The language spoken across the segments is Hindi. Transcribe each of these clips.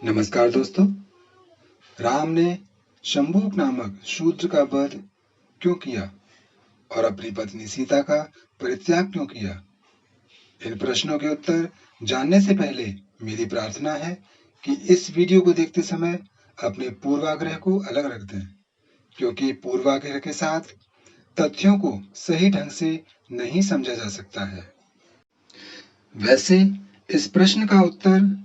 नमस्कार दोस्तों। राम ने शंभूक नामक शूद्र का वध क्यों किया और अपनी पत्नी सीता का परित्याग क्यों किया? इन प्रश्नों के उत्तर जानने से पहले मेरी प्रार्थना है कि इस वीडियो को देखते समय अपने पूर्वाग्रह को अलग रख दें, क्योंकि पूर्वाग्रह के साथ तथ्यों को सही ढंग से नहीं समझा जा सकता है। वैसे इस प्रश्न का उत्तर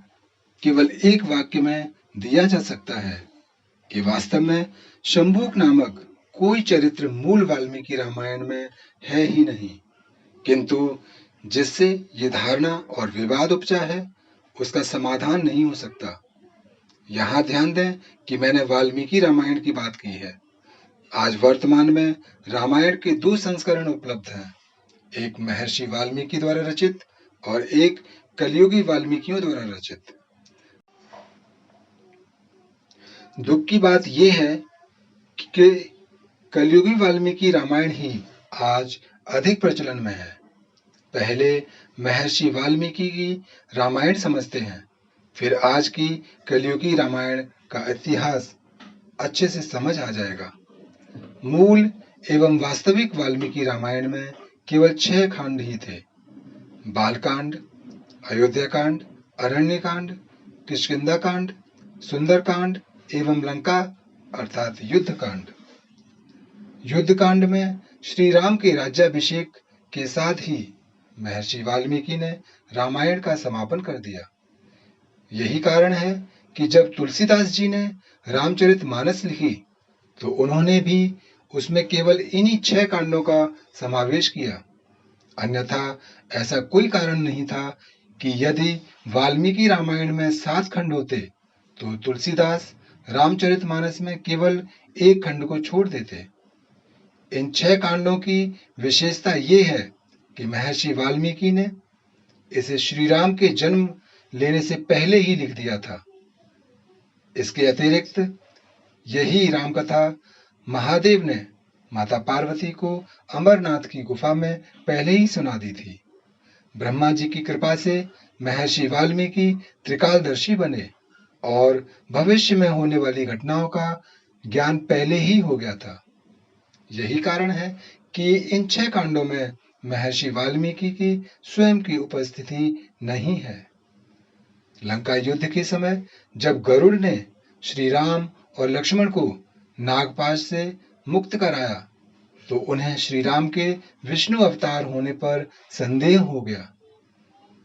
केवल एक वाक्य में दिया जा सकता है कि वास्तव में शंभूक नामक कोई चरित्र मूल वाल्मीकि रामायण में है ही नहीं, किंतु जिससे ये धारणा और विवाद उपजा है उसका समाधान नहीं हो सकता। यहाँ ध्यान दें कि मैंने वाल्मीकि रामायण की बात की है। आज वर्तमान में रामायण के दो संस्करण उपलब्ध हैं, एक महर्षि वाल्मीकि द्वारा रचित और एक कलयुगी वाल्मीकियों द्वारा रचित। दुख की बात यह है कि कलयुगी वाल्मीकि रामायण ही आज अधिक प्रचलन में है। पहले महर्षि वाल्मीकि की रामायण समझते हैं, फिर आज की कलयुगी रामायण का इतिहास अच्छे से समझ आ जाएगा। मूल एवं वास्तविक वाल्मीकि रामायण में केवल 6 खंड ही थे: बालकांड, अयोध्याकांड, अरण्यकांड, किष्किंधाकांड, सुंदरकांड एवं लंका अर्थात युद्धकांड। युद्धकांड में श्री राम के राज्याभिषेक के साथ ही महर्षि वाल्मीकि ने रामायण का समापन कर दिया। यही कारण है कि जब तुलसीदास जी ने रामचरितमानस लिखी तो उन्होंने भी उसमें केवल इन्हीं 6 कांडों का समावेश किया। अन्यथा ऐसा कोई कारण नहीं था कि यदि वाल्मीकि रामायण में 7 खंड होते तो तुलसीदास रामचरितमानस में केवल 1 खंड को छोड़ देते। इन 6 कांडों की विशेषता ये है कि महर्षि वाल्मीकि ने इसे श्री राम के जन्म लेने से पहले ही लिख दिया था। इसके अतिरिक्त यही राम कथा महादेव ने माता पार्वती को अमरनाथ की गुफा में पहले ही सुना दी थी। ब्रह्मा जी की कृपा से महर्षि वाल्मीकि त्रिकालदर्शी बने और भविष्य में होने वाली घटनाओं का ज्ञान पहले ही हो गया था। यही कारण है कि इन 6 कांडों में महर्षि वाल्मीकि की स्वयं की उपस्थिति नहीं है। लंका युद्ध के समय जब गरुड़ ने श्री राम और लक्ष्मण को नागपाश से मुक्त कराया तो उन्हें श्री राम के विष्णु अवतार होने पर संदेह हो गया।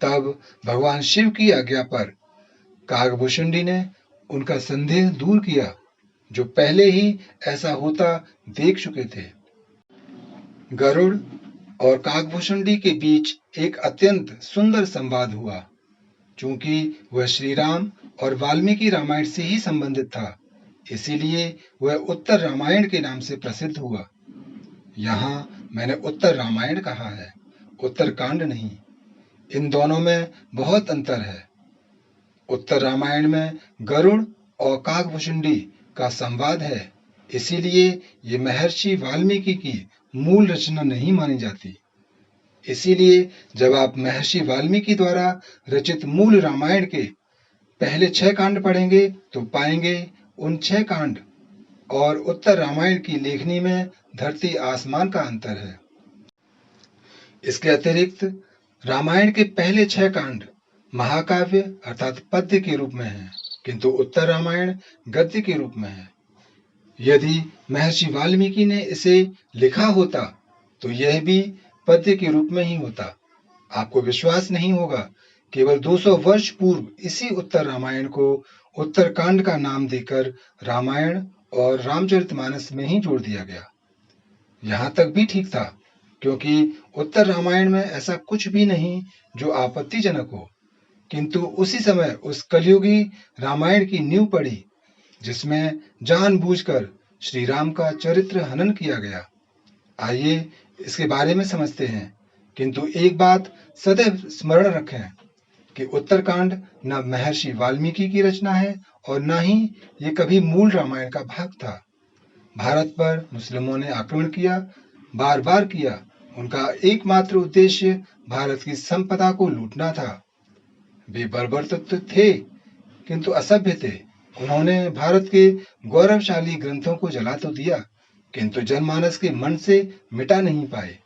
तब भगवान शिव की आज्ञा पर कागभूषुंडी ने उनका संदेह दूर किया, जो पहले ही ऐसा होता देख चुके थे। गरुड़ और कागभूषुंडी के बीच एक अत्यंत सुंदर संवाद हुआ। चूंकि वह श्री राम और वाल्मीकि रामायण से ही संबंधित था, इसीलिए वह उत्तर रामायण के नाम से प्रसिद्ध हुआ। यहाँ मैंने उत्तर रामायण कहा है, उत्तरकांड नहीं। इन दोनों में बहुत अंतर है। उत्तर रामायण में गरुड़ और कागभूषुंडी का संवाद है, इसीलिए ये महर्षि वाल्मीकि की मूल रचना नहीं मानी जाती। इसीलिए जब आप महर्षि वाल्मीकि द्वारा रचित मूल रामायण के पहले 6 कांड पढ़ेंगे तो पाएंगे उन 6 कांड और उत्तर रामायण की लेखनी में धरती आसमान का अंतर है। इसके अतिरिक्त रामायण के पहले 6 कांड महाकाव्य अर्थात पद्य के रूप में है, किंतु उत्तर रामायण गद्य के रूप में है। यदि महर्षि वाल्मीकि ने इसे लिखा होता तो यह भी पद्य के रूप में ही होता। आपको विश्वास नहीं होगा, केवल 200 वर्ष पूर्व इसी उत्तर रामायण को उत्तरकांड का नाम देकर रामायण और रामचरितमानस में ही जोड़ दिया गया। यहां तक भी ठीक था, क्योंकि उत्तर रामायण में ऐसा कुछ भी नहीं जो आपत्तिजनक हो, किंतु उसी समय उस कलयुगी रामायण की नींव पड़ी जिसमें जानबूझकर श्री राम का चरित्र हनन किया गया। आइए इसके बारे में समझते हैं, किंतु एक बात सदैव स्मरण रखें कि उत्तरकांड न महर्षि वाल्मीकि की रचना है और न ही ये कभी मूल रामायण का भाग था। भारत पर मुस्लिमों ने आक्रमण किया, बार बार किया। उनका एकमात्र उद्देश्य भारत की संपदा को लूटना था। वे बर्बर तत्व थे, किंतु असभ्य थे। उन्होंने भारत के गौरवशाली ग्रंथों को जला तो दिया, किंतु जनमानस के मन से मिटा नहीं पाए।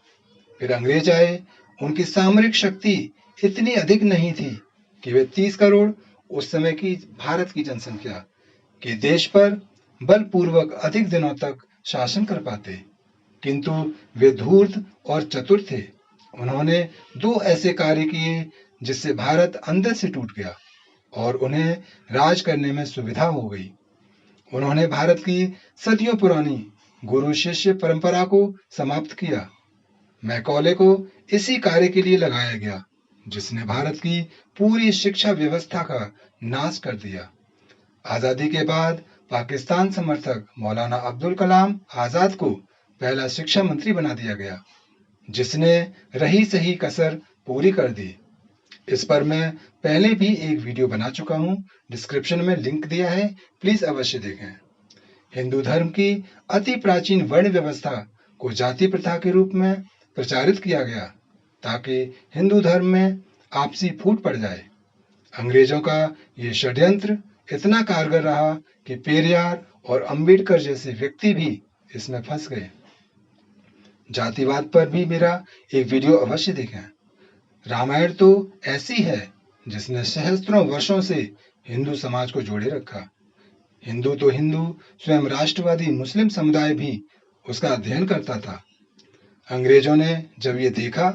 फिर अंग्रेज आए। उनकी सामरिक शक्ति इतनी अधिक नहीं थी कि वे 30 करोड़, उस समय की भारत की जनसंख्या के देश पर बलपूर्वक अधिक दिनों तक शासन कर पाते, किंतु वे धूर्त और चतुर थे। उन्होंने 2 ऐसे कार्य किए जिससे भारत अंदर से टूट गया और उन्हें राज करने में सुविधा हो गई। उन्होंने भारत की सदियों पुरानी गुरु शिष्य परंपरा को समाप्त किया। मैकॉले को इसी कार्य के लिए लगाया गया, जिसने भारत की पूरी शिक्षा व्यवस्था का नाश कर दिया। आजादी के बाद पाकिस्तान समर्थक मौलाना अब्दुल कलाम आजाद को पहला शिक्षा मंत्री बना दिया गया, जिसने रही सही कसर पूरी कर दी। इस पर मैं पहले भी एक वीडियो बना चुका हूं, डिस्क्रिप्शन में लिंक दिया है, प्लीज अवश्य देखें। हिंदू धर्म की अति प्राचीन वर्ण व्यवस्था को जाति प्रथा के रूप में प्रचारित किया गया, ताकि हिंदू धर्म में आपसी फूट पड़ जाए। अंग्रेजों का ये षड्यंत्र इतना कारगर रहा कि पेरियार और अंबेडकर जैसे व्यक्ति भी इसमें फंस गए। जातिवाद पर भी मेरा एक वीडियो अवश्य देखें। रामायण तो ऐसी है जिसने सहस्त्रों वर्षों से हिंदू समाज को जोड़े रखा। हिंदू तो हिंदू, स्वयं राष्ट्रवादी मुस्लिम समुदाय भी उसका अध्ययन करता था। अंग्रेजों ने जब ये देखा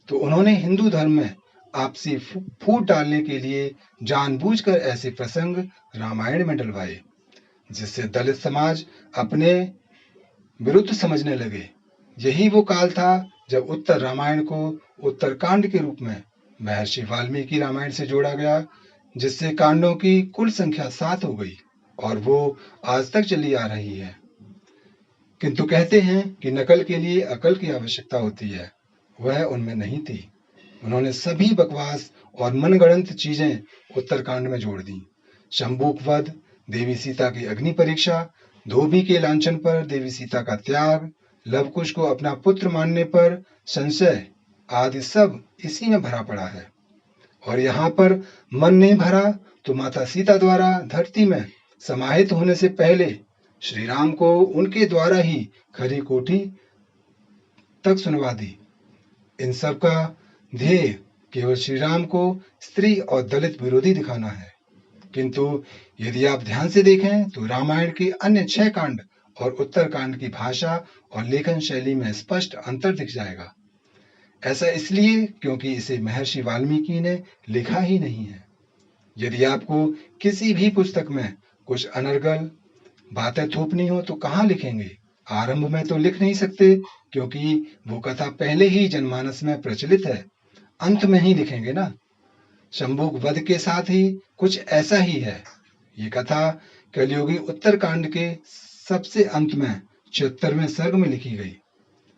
तो उन्होंने हिंदू धर्म में आपसी फूट डालने के लिए जानबूझकर ऐसे प्रसंग रामायण में डलवाए, जिससे दलित समाज अपने विरुद्ध समझने लगे। यही वो काल था जब उत्तर रामायण को उत्तरकांड के रूप में महर्षि वाल्मीकि रामायण से जोड़ा गया, जिससे कांडों की कुल संख्या 7 हो गई और वो आज तक चली आ रही है। किंतु कहते हैं कि नकल के लिए अकल की आवश्यकता होती है, वह उनमें नहीं थी। उन्होंने सभी बकवास और मनगढ़ंत चीजें उत्तरकांड में जोड़ दी। शंबुक वध, देवी सीता की अग्नि परीक्षा, धोबी के लांछन पर देवी सीता का त्याग, लवकुश को अपना पुत्र मानने पर संशय आदि सब इसी में भरा पड़ा है। और यहाँ पर मन नहीं भरा तो माता सीता द्वारा धरती में समाहित होने से पहले श्री राम को उनके द्वारा ही खरी कोठी तक सुनवा दी। इन सब का ध्येय केवल श्री राम को स्त्री और दलित विरोधी दिखाना है। किंतु यदि आप ध्यान से देखें तो रामायण के अन्य 6 कांड और उत्तरकांड की भाषा और लेखन शैली में स्पष्ट अंतर दिख जाएगा। ऐसा इसलिए क्योंकि इसे महर्षि वाल्मीकि ने लिखा ही नहीं है। यदि आपको किसी भी पुस्तक में कुछ अनर्गल बातें थोपनी हो तो कहाँ लिखेंगे? आरंभ में तो लिख नहीं सकते, क्योंकि वो कथा पहले ही जनमानस में प्रचलित है। अंत में ही लिखेंगे ना। शंबुक वध के साथ ही कुछ ऐसा ही है। ये कथा कलियुगी उत्तरकांड के सबसे अंत में 76वें सर्ग में लिखी गई।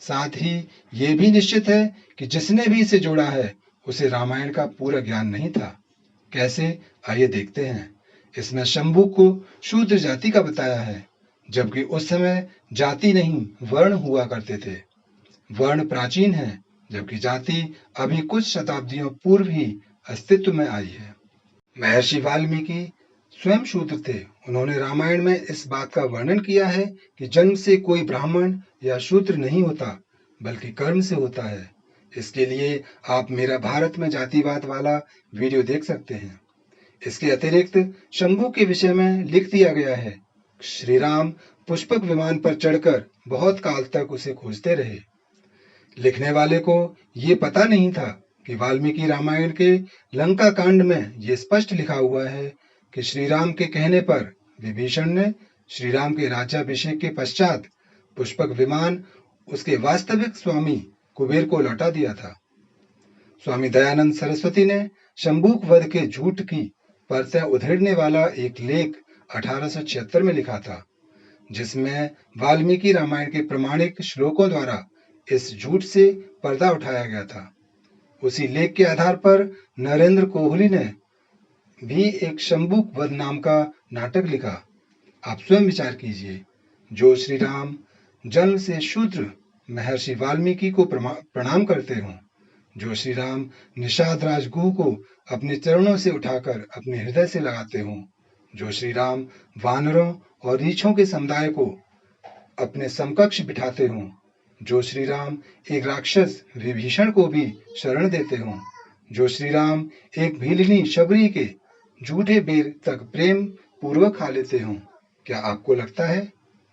साथ ही ये भी निश्चित है कि जिसने भी इसे जोड़ा है उसे रामायण का पूरा ज्ञान नहीं था। कैसे? आइए देखते हैं। इसमें शंबुक को शूद्र जाति का बताया है, जबकि उस समय जाति नहीं वर्ण हुआ करते थे। वर्ण प्राचीन है, जबकि जाति अभी कुछ शताब्दियों पूर्व ही अस्तित्व में आई है। महर्षि वाल्मीकि स्वयं शूद्र थे। उन्होंने रामायण में इस बात का वर्णन किया है कि जन्म से कोई ब्राह्मण या शूद्र नहीं होता, बल्कि कर्म से होता है। इसके लिए आप मेरा भारत में जातिवाद वाला वीडियो देख सकते हैं। इसके अतिरिक्त शंभू के विषय में लिख दिया गया है। श्री राम पुष्पक विमान पर चढ़कर बहुत काल तक उसे खोजते रहे। लिखने वाले को ये पता नहीं था कि वाल्मीकि रामायण के लंका कांड में ये स्पष्ट लिखा हुआ है कि श्री राम के कहने पर विभीषण ने श्री राम के राज्याभिषेक के पश्चात पुष्पक विमान उसके वास्तविक स्वामी कुबेर को लौटा दिया था। स्वामी दयानंद सरस्वती ने शंबुक वध के झूठ की परतें उधेड़ने वाला एक लेख 1876 में लिखा था, जिसमें वाल्मीकि रामायण के प्रमाणिक श्लोकों द्वारा इस झूठ से पर्दा उठाया गया था। उसी लेख के आधार पर नरेंद्र कोहली ने भी एक शंबुक वध नाम का नाटक लिखा। आप स्वयं विचार कीजिए। जो श्री राम जन्म से शूद्र महर्षि वाल्मीकि को प्रणाम करते हों, जो श्री राम निषाद राजगुह को अपने चरणों से उठाकर अपने हृदय से लगाते हों, जो श्री राम वानरों और रीछों के समुदाय को अपने समकक्ष बिठाते हों, जो श्री राम एक राक्षस विभीषण को भी शरण देते हों, जो श्री राम एक भीलनी शबरी के झूठे बेर तक प्रेम पूर्वक खा लेते हों, क्या आपको लगता है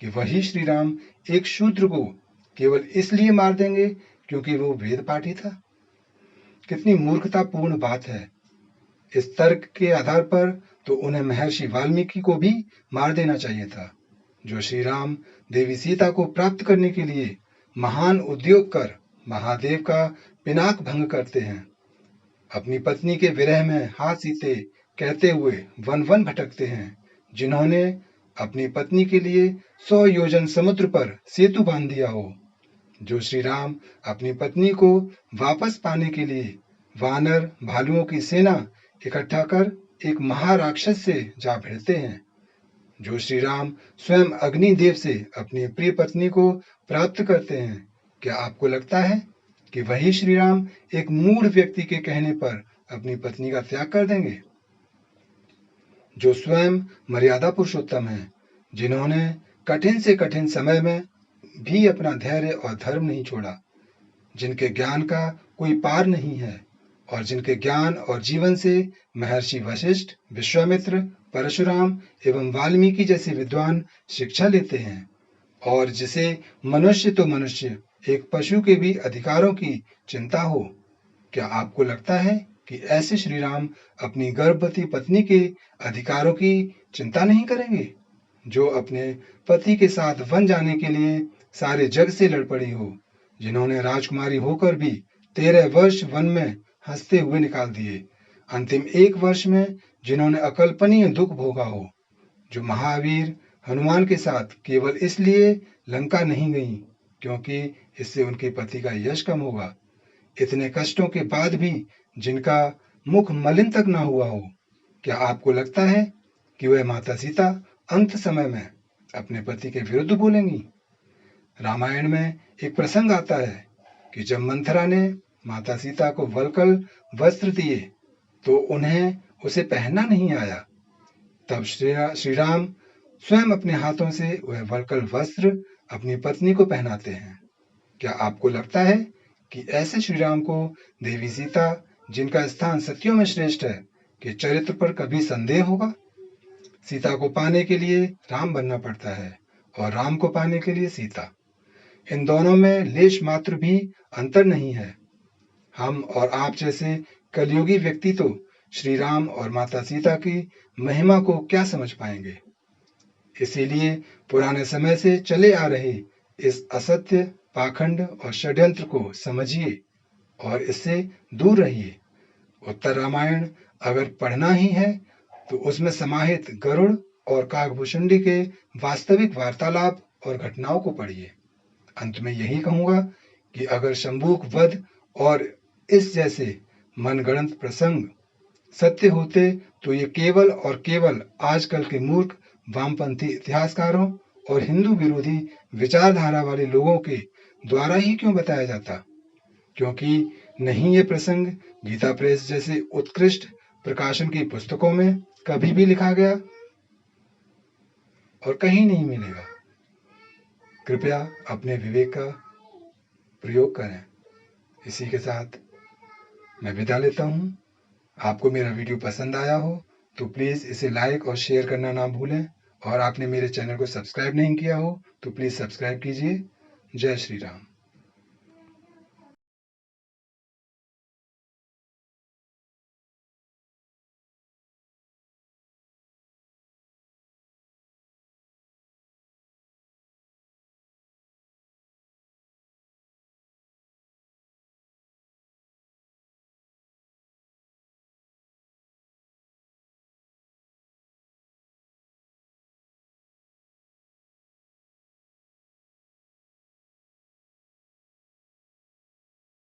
कि वही श्री राम एक शूद्र को केवल इसलिए मार देंगे क्योंकि वो वेद पाठी था? कितनी मूर्खतापूर्ण बात है। इस तर्क के आधार पर तो उन्हें महर्षि वाल्मीकि को भी मार देना चाहिए था, जो श्री राम देवी सीता को प्राप्त करने के लिए महान उद्योग कर महादेव का पिनाक भंग करते हैं, अपनी पत्नी के विरह में हाथ सीते कहते हुए वन वन भटकते हैं, जिन्होंने अपनी पत्नी के लिए 100 योजन समुद्र पर सेतु बांध दिया हो, जो श्री राम अपनी पत्नी को वापस पाने के लिए वानर भालुओं की सेना इकट्ठा कर एक महाराक्षस से जा भिड़ते हैं, जो श्री राम स्वयं अग्निदेव से अपनी प्रिय पत्नी को प्राप्त करते हैं। क्या आपको लगता है कि वही श्री राम एक मूढ़ व्यक्ति के कहने पर अपनी पत्नी का त्याग कर देंगे, जो स्वयं मर्यादा पुरुषोत्तम हैं, जिन्होंने कठिन से कठिन समय में भी अपना धैर्य और धर्म नहीं छोड़ा, जिनके ज्ञान का कोई पार नहीं है और जिनके ज्ञान और जीवन से महर्षि वशिष्ठ, विश्वामित्र, परशुराम एवं वाल्मीकि जैसे विद्वान शिक्षा लेते हैं, और जिसे मनुष्य तो मनुष्य एक पशु के भी अधिकारों की चिंता हो? क्या आपको लगता है कि ऐसे श्री राम अपनी गर्भवती पत्नी के अधिकारों की चिंता नहीं करेंगे, जो अपने पति के साथ वन जाने के लिए सारे जग से लड़ पड़ी हो, जिन्होंने राजकुमारी होकर भी 13 वर्ष वन में हंसते हुए निकाल दिए, अंतिम 1 वर्ष में जिन्होंने अकल्पनीय दुख भोगा हो, जो महावीर हनुमान के साथ केवल इसलिए लंका नहीं गई क्योंकि इससे उनके पति का यश कम होगा, इतने कष्टों के बाद भी जिनका मुख मलिन तक ना हुआ हो? क्या आपको लगता है कि वह माता सीता अंत समय में अपने पति के विरुद्ध बोलेंगी? रामायण में एक प्रसंग आता है कि जब मंथरा ने माता सीता को वल्कल वस्त्र दिए तो उन्हें उसे पहनना नहीं आया, तब श्री राम स्वयं अपने हाथों से वह वल्कल वस्त्र अपनी पत्नी को पहनाते हैं। क्या आपको लगता है कि ऐसे श्री राम को देवी सीता, जिनका स्थान सतियों में श्रेष्ठ है, के चरित्र पर कभी संदेह होगा? सीता को पाने के लिए राम बनना पड़ता है और राम को पाने के लिए सीता। इन दोनों में लेश मात्र भी अंतर नहीं है। हम और आप जैसे कलयुगी व्यक्ति तो श्री राम और माता सीता की महिमा को क्या समझ पाएंगे? इसीलिए पुराने समय से चले आ रहे इस असत्य, पाखंड और षड्यंत्र को समझिए और इससे दूर रहिए। उत्तर रामायण अगर पढ़ना ही है तो उसमें समाहित गरुड़ और काकभूषुंडी के वास्तविक वार्तालाप और घटनाओं को पढ़िए। अंत में यही कहूंगा कि अगर शंभूक वध और इस जैसे मनगढ़ंत प्रसंग सत्य होते तो ये केवल और केवल आजकल के मूर्ख वामपंथी इतिहासकारों और हिंदू विरोधी विचारधारा वाले लोगों के द्वारा ही क्यों बताया जाता? क्योंकि नहीं ये प्रसंग गीता प्रेस जैसे उत्कृष्ट प्रकाशन की पुस्तकों में कभी भी लिखा गया और कहीं नहीं मिलेगा। कृपया अपने विवेक का प्रयोग करें। इसी के साथ मैं विदा लेता हूँ। आपको मेरा वीडियो पसंद आया हो तो प्लीज़ इसे लाइक और शेयर करना ना भूलें, और आपने मेरे चैनल को सब्सक्राइब नहीं किया हो तो प्लीज़ सब्सक्राइब कीजिए। जय श्री राम।